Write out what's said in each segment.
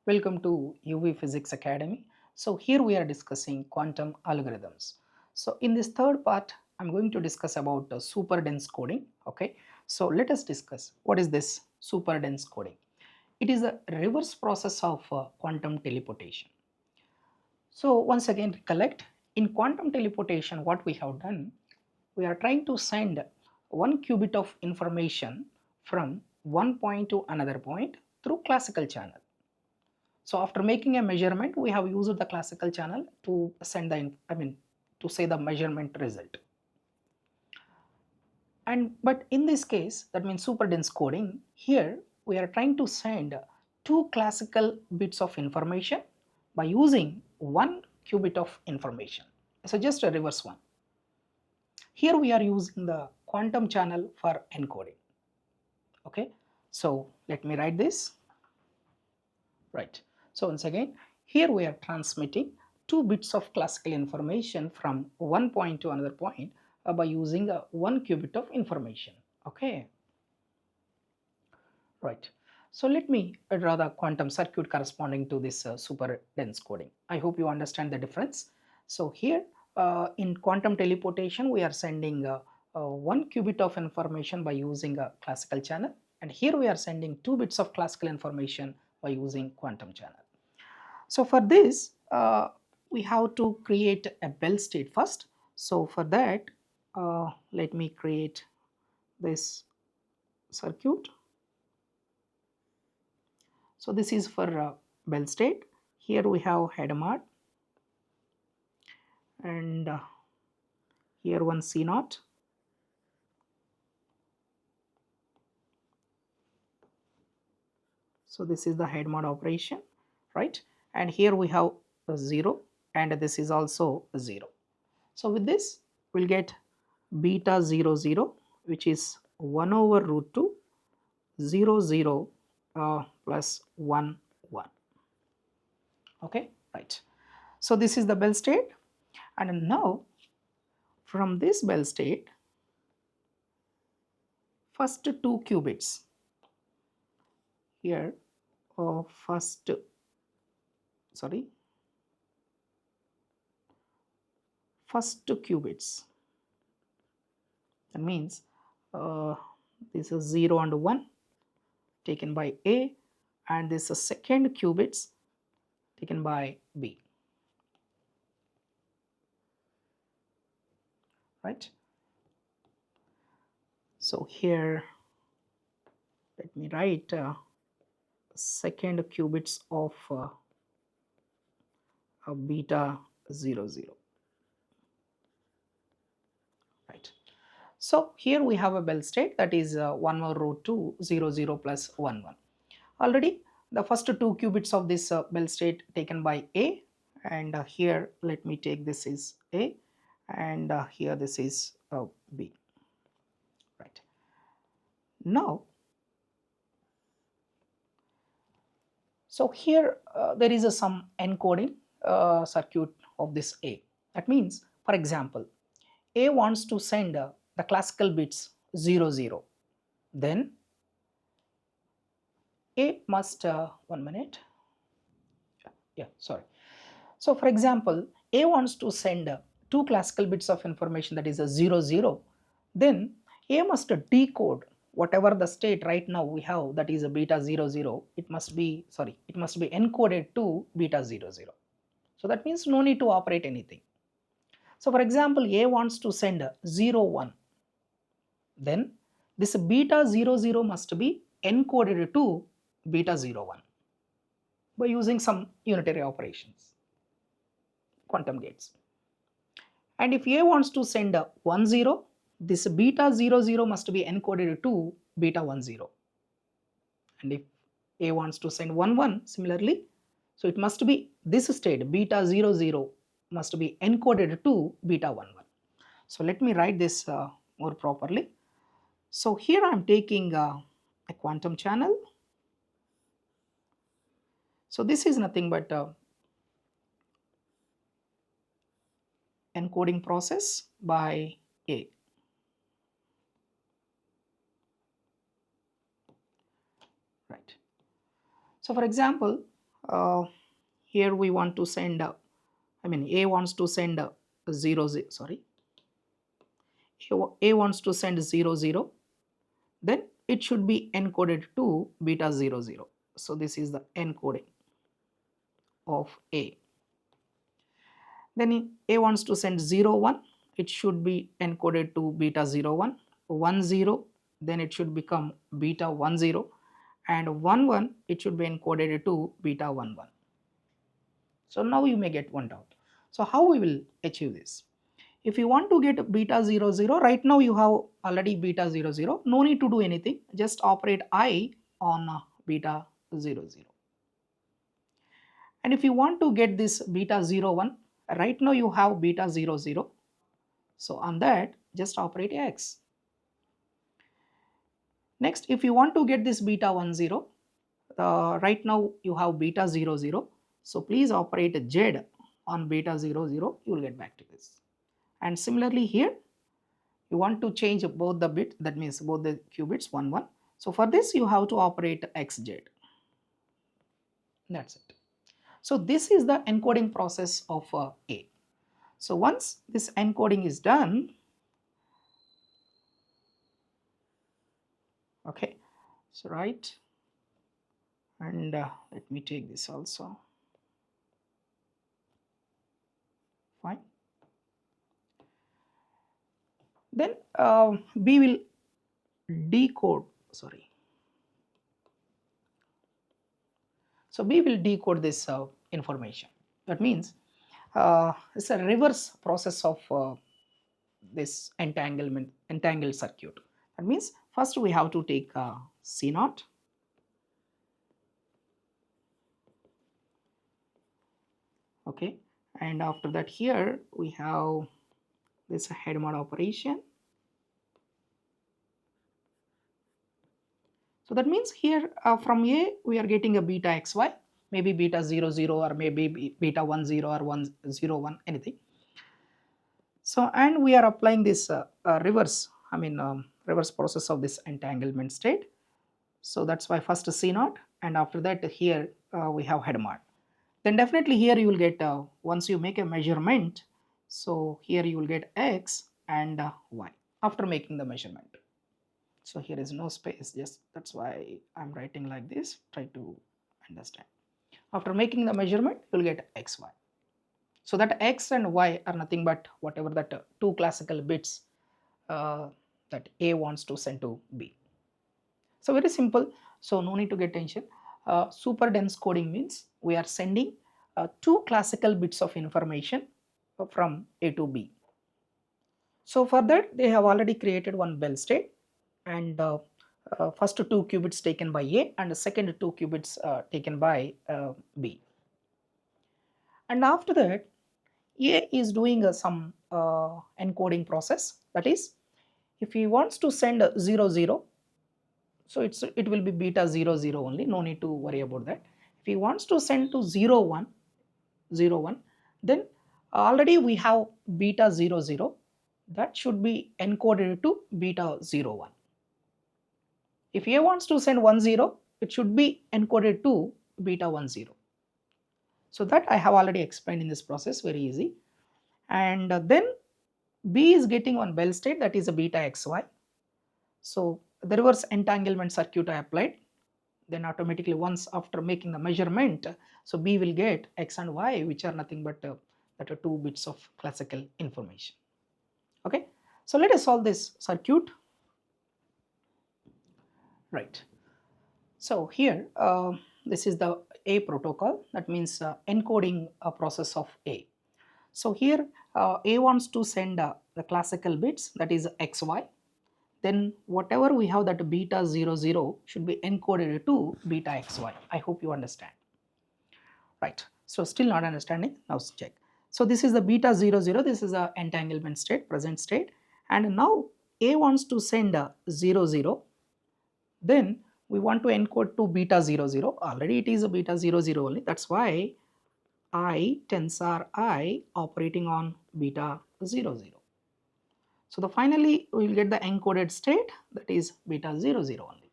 Welcome to UV Physics Academy. So here we are discussing quantum algorithms. So in this third part, I'm going to discuss about superdense coding. Okay, so let us discuss what is this superdense coding. It is a reverse process of quantum teleportation. So once again recollect, in quantum teleportation what we have done, we are trying to send one qubit of information from one point to another point through classical channel. So after making a measurement, we have used the classical channel to send to say the measurement result. But in this case, that means superdense coding, here we are trying to send two classical bits of information by using one qubit of information. So just a reverse one. Here we are using the quantum channel for encoding. Okay, so let me write this. Right. So once again, here we are transmitting two bits of classical information from one point to another point by using one qubit of information. Okay. Right. So let me draw the quantum circuit corresponding to this super dense coding. I hope you understand the difference. So here in quantum teleportation, we are sending one qubit of information by using a classical channel, and here we are sending two bits of classical information by using quantum channel. So for this, we have to create a Bell state first. So for that, let me create this circuit. So this is for Bell state. Here we have head mod, and here one C naught. So this is the head mod operation, right? And here we have a 0, and this is also a 0. So with this, we'll get beta 0 0, which is 1 over root 2 0 0 plus 1 1. Okay, right. So this is the Bell state, and now from this Bell state, first two qubits here, first two qubits, that means uh, this is 0 and 1 taken by A, and this is second qubits taken by B, right? So here let me write second qubits of beta 0 0, right? So here we have a Bell state, that is 1 over root 2 0 0 plus 1 1. Already the first two qubits of this Bell state taken by A, and here let me take this is A, and here this is B, right? Now, so here there is some encoding circuit of this A. That means, for example, A wants to send the classical bits 0 0. Then A must, 1 minute. Yeah, sorry. So for example, A wants to send two classical bits of information, that is a 0 0. Then A must decode whatever the state right now we have, that is a beta 0 0. It must be encoded to beta 0 0. So that means no need to operate anything. So for example, A wants to send 0 1. Then this beta 0 0 must be encoded to beta 0 1 by using some unitary operations, quantum gates. And if A wants to send 1 0, this beta 0 0 must be encoded to beta 1 0. And if A wants to send 1 1, similarly, so it must be this state beta 0 0 must be encoded to beta 1 1. So let me write this more properly. So here I am taking a quantum channel. So this is nothing but encoding process by A. Right. So for example, uh, here we want to send A wants to send 0 0, sorry, A wants to send 0 0, then it should be encoded to beta 0 0. So this is the encoding of A. Then A wants to send 0 1, it should be encoded to beta 0 1, 1 0, then it should become beta 1 0, and 1 1, it should be encoded to beta 1 1. So now you may get one doubt. So how we will achieve this? If you want to get beta 0 0, right now you have already beta 0 0, no need to do anything, just operate I on beta 0 0. And if you want to get this beta 0 1, right now you have beta 0 0, so on that just operate X. Next, if you want to get this beta 1 0, right now you have beta 0 0, so please operate Z on beta 0 0, you will get back to this. And similarly here, you want to change both the bit, that means both the qubits 1 1. So for this you have to operate XZ. That's it. So this is the encoding process of A. So once this encoding is done, okay, so right, and let me take this also, fine. Then B will decode, sorry, so B will decode this information. That means it's a reverse process of this entangled circuit. That means first we have to take C naught, okay, and after that here we have this head mod operation. So that means here from A we are getting a beta xy, maybe beta 0 0 or maybe beta 1 0 or 1 0 1, anything. So and we are applying this reverse, reverse process of this entanglement state. So that's why first C naught, and after that here we have head mod. Then definitely here you will get, once you make a measurement, so here you will get X and Y after making the measurement. So here is no space, just that's why I'm writing like this, try to understand. After making the measurement, you will get XY. So that X and Y are nothing but whatever that two classical bits that A wants to send to B. So very simple, so no need to get tension. Super dense coding means we are sending two classical bits of information from A to B. So for that they have already created one bell state, and first two qubits taken by A and the second two qubits taken by B. And after that A is doing some encoding process, that is if he wants to send 0 0, so it will be beta 0 0 only, no need to worry about that. If he wants to send to 0 1 0 1, then already we have beta 0 0, that should be encoded to beta 0 1. If A wants to send 1 0, it should be encoded to beta 1 0. So that I have already explained in this process, very easy. And then B is getting one bell state, that is a beta xy. So the reverse entanglement circuit I applied, then automatically once after making the measurement, so B will get X and Y, which are nothing but that are 2 bits of classical information. Okay, so let us solve this circuit. Right, so here this is the A protocol, that means encoding a process of A. So here A wants to send the classical bits, that is XY, then whatever we have, that beta 0 0 should be encoded to beta xy. I hope you understand. Right, so still not understanding, now check. So this is the beta 0 0, this is the entanglement state, present state, and now A wants to send a 0 0, then we want to encode to beta 0 0, already it is a beta 0 0 only, that's why I tensor I operating on beta 0 0. So the finally we will get the encoded state, that is beta 0 0 only.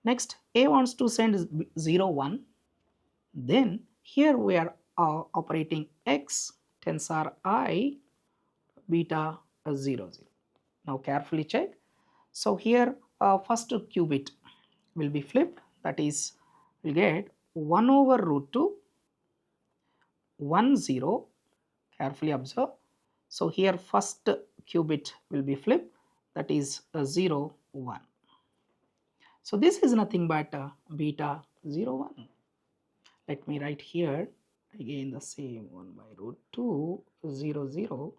Next A wants to send 0 1, Then here we are operating x tensor I beta 0 0. Now carefully check. So here first qubit will be flipped, that is we will get 1 over root 2 1 0. Carefully observe. So here first qubit will be flipped, that is 0 1. So this is nothing but beta 0 1. Let me write here again the same 1 by root 2 0 0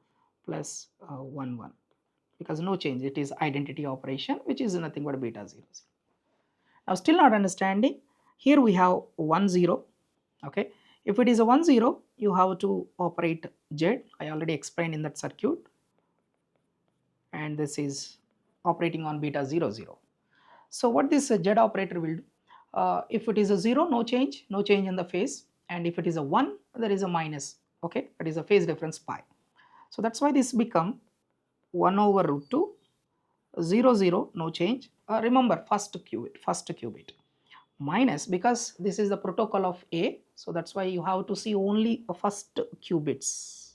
plus 1 1, because no change, it is identity operation which is nothing but beta 0 0. Now still not understanding, here we have 1 0. Okay, if it is a 1 0 you have to operate Z. I already explained in that circuit, and this is operating on beta 0 0. So what this Z operator will do, if it is a 0, no change in the phase, and if it is a 1, there is a minus. Okay, that is a phase difference pi. So that's why this become 1 over root 2 0 0, no change. Remember first qubit minus, because this is the protocol of A, so that's why you have to see only first qubits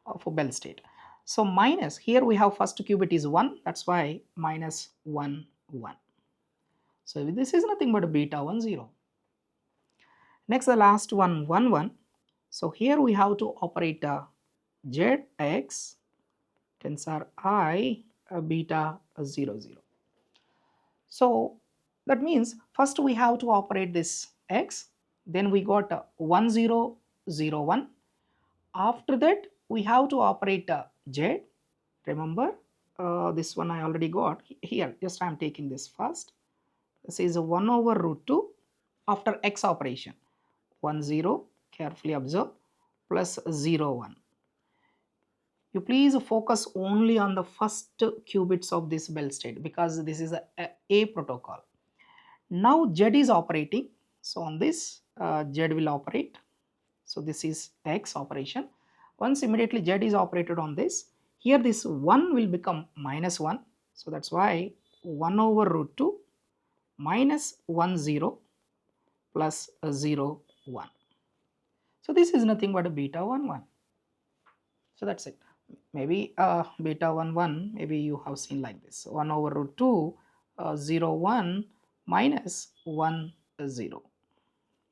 of a Bell state. So minus, here we have first qubit is 1, that's why minus 1 1. So this is nothing but beta 1 0. Next the last one 1 1. So here we have to operate Zx tensor I beta 0 0. So that means first we have to operate this x, then we got 1 0 0 1. After that we have to operate z. Remember this one I already got here, just I am taking this first. This is a 1 over root 2 after x operation 1 0, carefully observe, plus 0 1. You please focus only on the first qubits of this Bell state, because this is a protocol. Now Z is operating, so on this Z will operate. So this is X operation. Once immediately Z is operated on this, here this 1 will become minus 1. So that's why 1 over root 2 minus 1 0 plus 0 1. So this is nothing but a beta 1 1. So that's it. Maybe beta 1 1, maybe you have seen like this 1 over root 2 0 1 minus 1 0.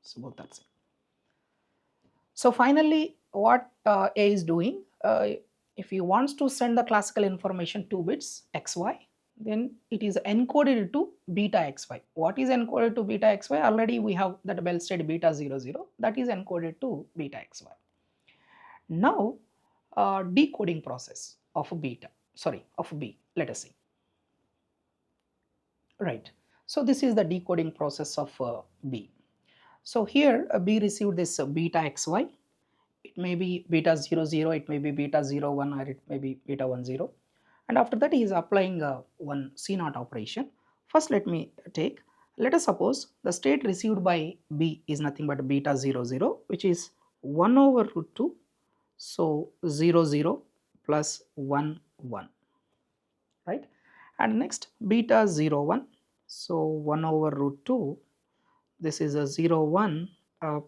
So both that's it. So finally what A is doing, if he wants to send the classical information 2 bits xy, then it is encoded to beta xy. What is encoded to beta xy? Already we have that Bell state beta 0 0, that is encoded to beta xy. Now decoding process of B, let us see. Right, so this is the decoding process of B. So here B received this beta xy. It may be beta 0 0, it may be beta 0 1, or it may be beta 1 0, and after that he is applying one C0 operation. First let us suppose the state received by B is nothing but beta 0 0, which is 1 over root 2, so 0 0 plus 1 1, right? And next beta 0 1, so 1 over root 2, this is a 0 1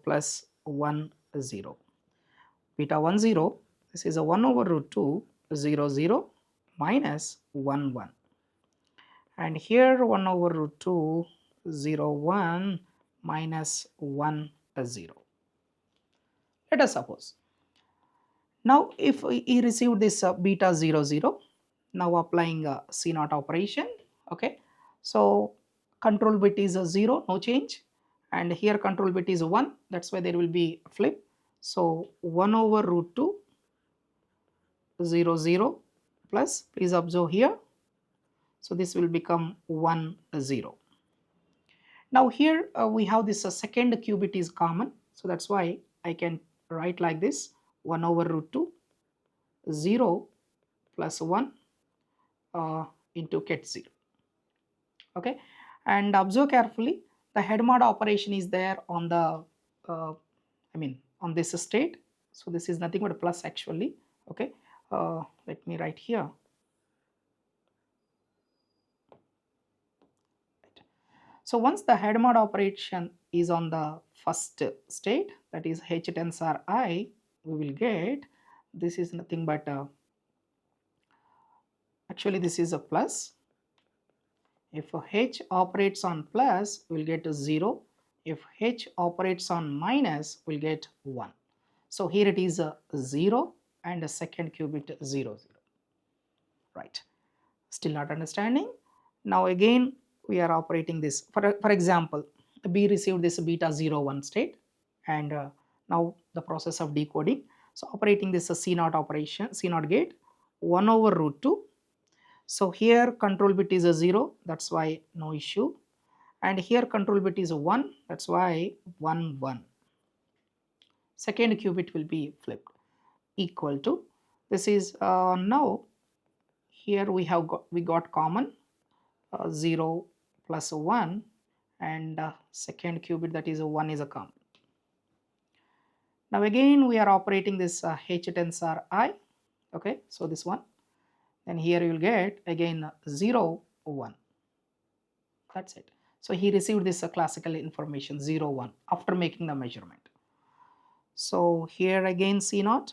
plus 1 0. Beta 1 0, this is a 1 over root 2 0 0 minus 1 1, and here 1 over root 2 0 1 minus 1 0. Let us suppose now if he received this beta 0 0, now applying a C0 operation. Okay, so control bit is a 0, no change, and here control bit is 1, that's why there will be a flip. So 1 over root 2 0 0 plus, please observe here, so this will become 1 0. Now here we have this second qubit is common, so that's why I can write like this 1 over root 2 0 plus 1 into ket 0. Okay, and observe carefully, the head mod operation is there on the on this state, so this is nothing but a plus actually. Okay, let me write here. So once the head mod operation is on the first state, that is h tensor I, we will get this is nothing but actually this is a plus. If h operates on plus, we'll get a 0. If h operates on minus, we'll get 1. So here it is a 0 and a second qubit 0 0. Right. Still not understanding? Now again we are operating this. For example, B received this beta 0 1 state, and now the process of decoding. So operating this C0 operation, C0 gate 1 over root 2. So here control bit is a 0, that's why no issue, and here control bit is a 1, that's why 1 1. Second qubit will be flipped, equal to, this is now here we got common 0 plus 1, and second qubit, that is a 1, is a common. Now again we are operating this h tensor I. Okay, so this one, and here you will get again 0 1. That's it. So he received this classical information 0 1 after making the measurement. So here again C0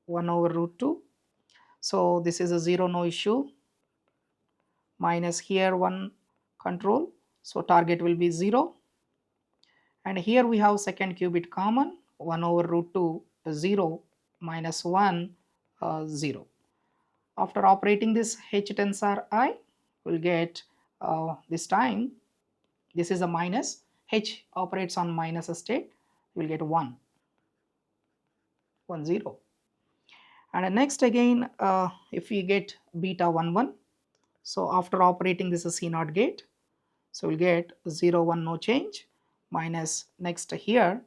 1 over root 2. So this is a 0, no issue, minus here 1 control, so target will be 0, and here we have second qubit common 1 over root 2 0 minus 1 0. After operating this h tensor I, will get this time this is a minus, h operates on minus state, we will get 1 1 0. And next again if we get beta 1 1, so after operating this is C0 gate, so we'll get 0 1, no change, minus next here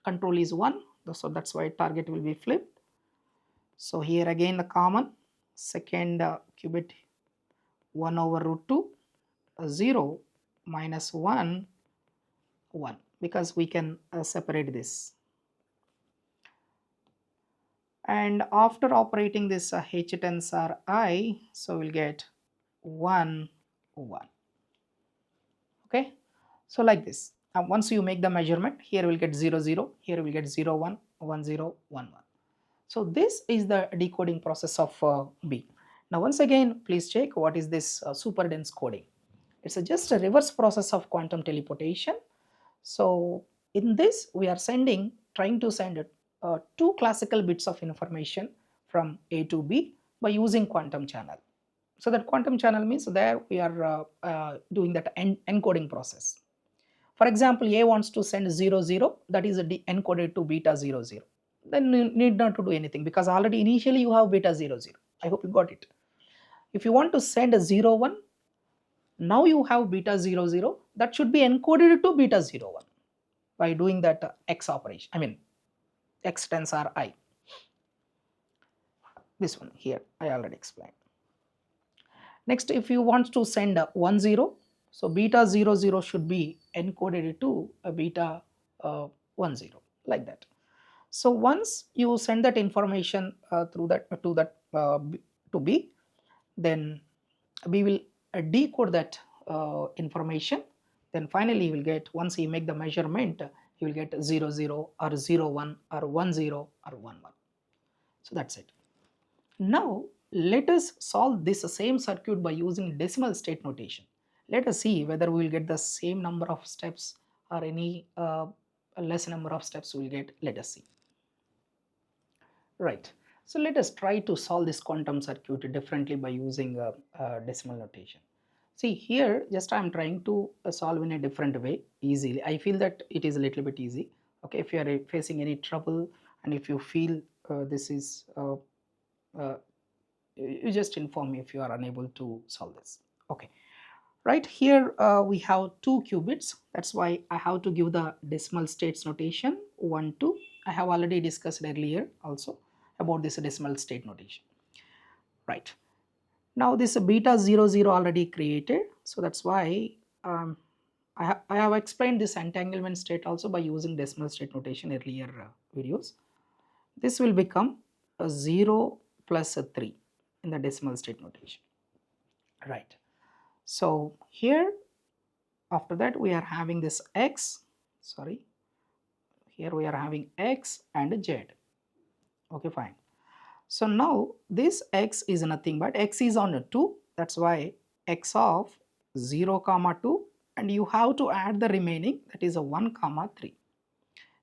control is 1, so that's why target will be flipped. So here again the common second qubit 1 over root 2 0 minus 1 1, because we can separate this. And after operating this h tensor I, so we'll get 1 1. Okay, so like this, once you make the measurement, here we'll get 0 0, here we'll get 0 1 1 0 1 1. So this is the decoding process of B. Now once again please check what is this superdense coding. It's just a reverse process of quantum teleportation. So in this we are trying to send two classical bits of information from A to B by using quantum channel. So that quantum channel means there we are doing that encoding process. For example, A wants to send 0 0, that is encoded to beta 0 0. Then you need not to do anything, because already initially you have beta 0 0. I hope you got it. If you want to send a 0 1, now you have beta 0 0, that should be encoded to beta 0 1 by doing that X operation, I mean X tensor I. This one here I already explained. Next, if you want to send a 1 0, so beta 0 0 should be encoded to a beta 1 0, like that. So once you send that information through that to B, then we will decode that information. Then finally you will get, once you make the measurement, you will get 0 0 or 0 1 or 1 0 or 1 1. So that's it. Now let us solve this same circuit by using decimal state notation. Let us see whether we will get the same number of steps or any less number of steps we will get. Let us see. Right. So let us try to solve this quantum circuit differently by using decimal notation. See here, just I am trying to solve in a different way easily. I feel that it is a little bit easy. Okay, if you are facing any trouble and if you feel this is you just inform me if you are unable to solve this. Okay, right here we have 2 qubits. That's why I have to give the decimal states notation 1 2. I have already discussed earlier also about this decimal state notation. Right. Now this beta 0 0 already created, so that's why I have explained this entanglement state also by using decimal state notation earlier videos. This will become a 0 plus a 3 in the decimal state notation. Right. So here after that we are having this x sorry, here we are having x and z. Okay, fine. So now this x is nothing but x is on a 2, that's why x of 0 comma 2, and you have to add the remaining, that is a 1 comma 3.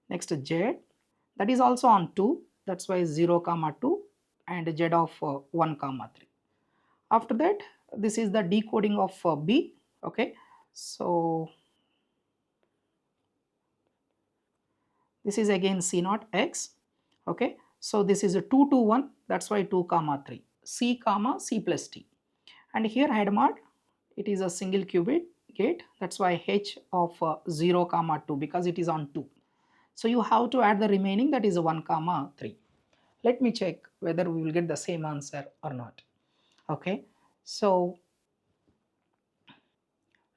Next z, that is also on 2, that's why 0 comma 2 and z of 1 comma 3. After that, this is the decoding of b. Okay, so this is again c naught x. Okay, so this is a 2 to 1, that's why 2 comma 3, c comma c plus t. And here head mod, it is a single qubit gate, that's why h of 0 comma 2, because it is on 2. So you have to add the remaining, that is 1 comma 3. Let me check whether we will get the same answer or not. Okay, so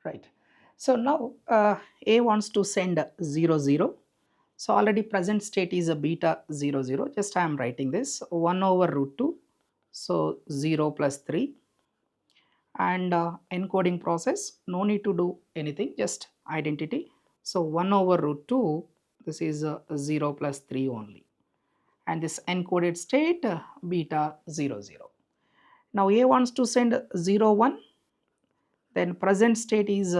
right, so now a wants to send 0 0. So already present state is a beta 0 0, just I am writing this 1 over root 2, so 0 plus 3. And encoding process, no need to do anything, just identity. So 1 over root 2, this is 0 plus 3 only, and this encoded state beta 0 0. Now a wants to send 0 1, then present state is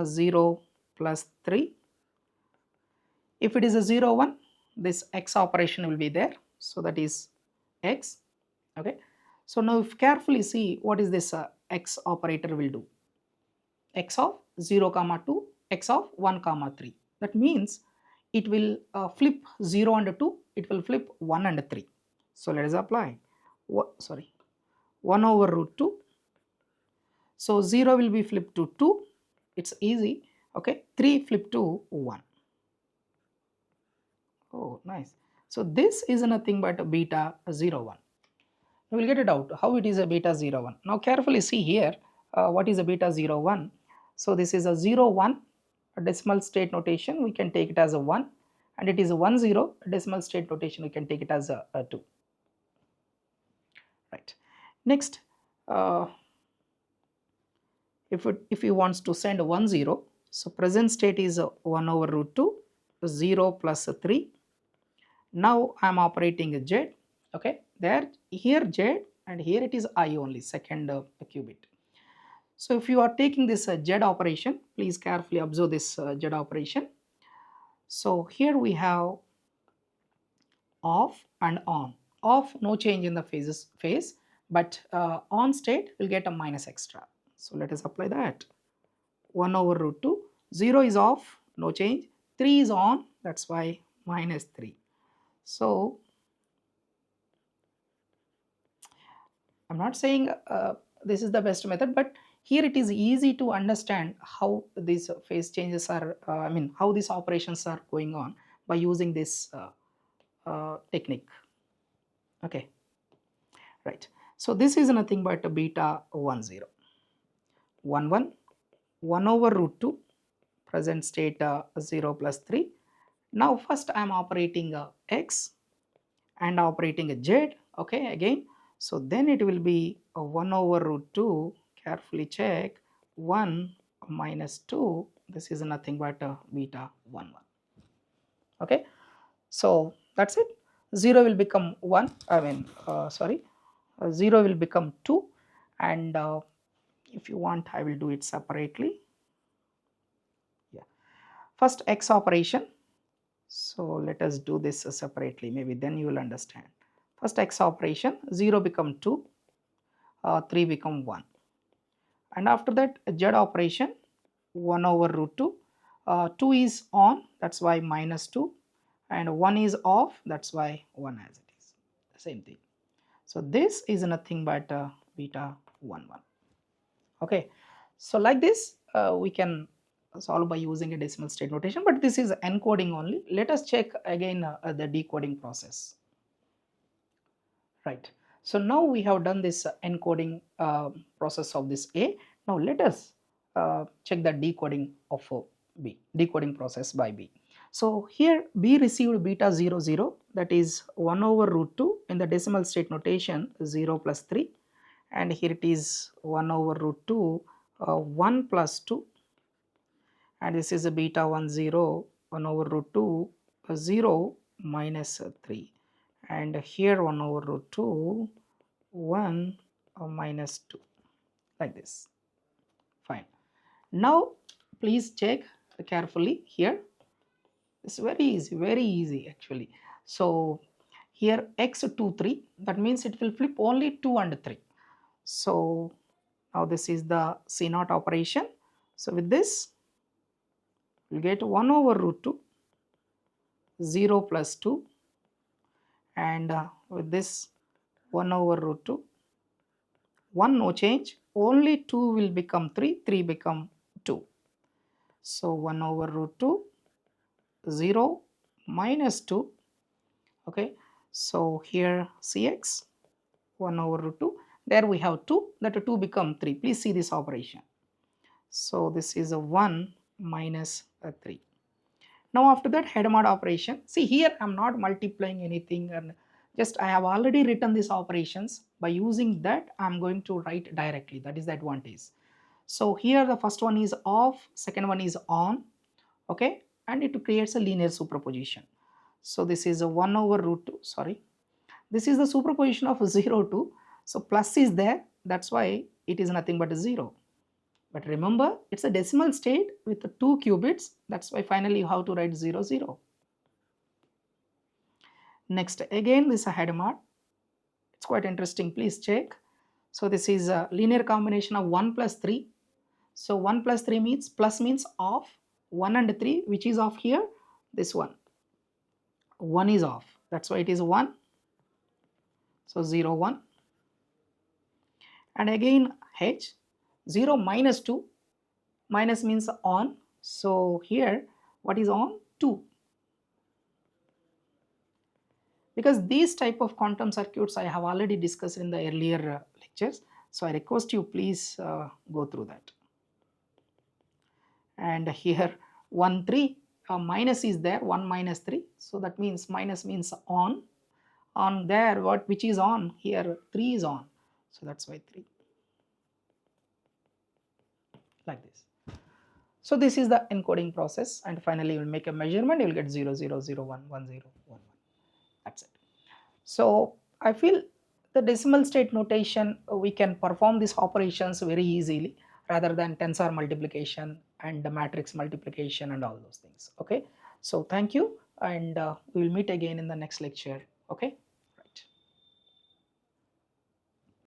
0 plus 3. If it is a 0 1, this x operation will be there, so that is x. Okay, so now if carefully see what is this x operator will do, x of 0 comma 2, x of 1 comma 3. That means it will flip 0 and 2, it will flip 1 and 3. So let us apply, sorry, 1 over root 2. So 0 will be flipped to 2, it's easy. Okay, 3 flip to 1. Oh, nice. So this is nothing but beta 0 1. You will get it out how it is a beta 0 1. Now carefully see here what is a beta 0 1. So this is a 0 1, a decimal state notation, we can take it as a 1, and it is a 1 0, a decimal state notation, we can take it as a 2. Right. Next, if you wants to send 1 0, so present state is 1 over root 2, 0 plus 3. Now I am operating a z. Okay, there here z, and here it is I only, second qubit. So if you are taking this z operation, please carefully observe this z operation. So here we have off and on. Off, no change in the phase, but on state will get a minus extra. So let us apply that. 1 over root 2, 0 is off, no change, 3 is on, that's why minus 3. So I'm not saying this is the best method, but here it is easy to understand how these phase changes are, I mean how these operations are going on by using this technique. Okay, right. So this is nothing but a beta 1 0, 1 1, 1 over root 2, present state 0 plus 3. Now first I am operating x and operating a z. Okay, again, so then it will be a 1 over root 2, carefully check, 1 minus 2, this is nothing but a beta 1 1. Okay, so that's it. 0 will become 1, I mean 0 will become 2, and if you want I will do it separately. Yeah, first x operation, so let us do this separately, maybe then you will understand. First x operation, 0 become 2, 3 become 1, and after that z operation, 1 over root 2, 2 is on, that's why minus 2, and 1 is off, that's why 1 as it is, same thing. So this is nothing but beta 1 1. Okay, so like this we can solve by using a decimal state notation, but this is encoding only. Let us check again the decoding process. Right, so now we have done this encoding process of this A. Now let us check the decoding of B, decoding process by B. So here B received beta 0 0, that is 1 over root 2 in the decimal state notation 0 plus 3, and here it is 1 over root 2 1 plus 2, and this is a beta 1 0 1 over root 2 0 minus 3, and here 1 over root 2 1 minus 2, like this. Fine. Now please check carefully here. It's very easy actually. So here x 2 3, that means it will flip only 2 and 3. So now this is the C naught operation. So with this we'll get 1 over root 2 0 plus 2, and with this 1 over root 2 1 no change, only 2 will become 3, 3 become 2. So 1 over root 2 0 minus 2. Okay, so here cx 1 over root 2, there we have 2, that 2 become 3. Please see this operation. So this is a 1 minus a 3. Now after that head mod operation, see here I'm not multiplying anything, and just I have already written these operations. By using that I'm going to write directly, that is the advantage. So here the first one is off, second one is on. Okay, and it creates a linear superposition. So this is a 1 over root 2, sorry, this is the superposition of 0 2. So plus is there, that's why it is nothing but 0. But remember, it's a decimal state with 2 qubits, that's why finally you have to write 0 0. Next again this is a head mod, it's quite interesting, please check. So this is a linear combination of 1 plus 3. So 1 plus 3 means, plus means off, 1 and 3, which is off here, this one 1 is off, that's why it is 1. So 0 1, and again h 0 minus 2, minus means on, so here what is on, 2. Because these type of quantum circuits I have already discussed in the earlier lectures, so I request you please go through that. And here 1 3, minus is there, 1 minus 3, so that means minus means on there, what which is on here, 3 is on, so that's why 3, like this. So this is the encoding process, and finally you will make a measurement, you will get 0 0 0 1 1 0 1 1, that's it. So I feel the decimal state notation, we can perform these operations very easily rather than tensor multiplication and the matrix multiplication and all those things. Okay, so thank you, and we will meet again in the next lecture. Okay.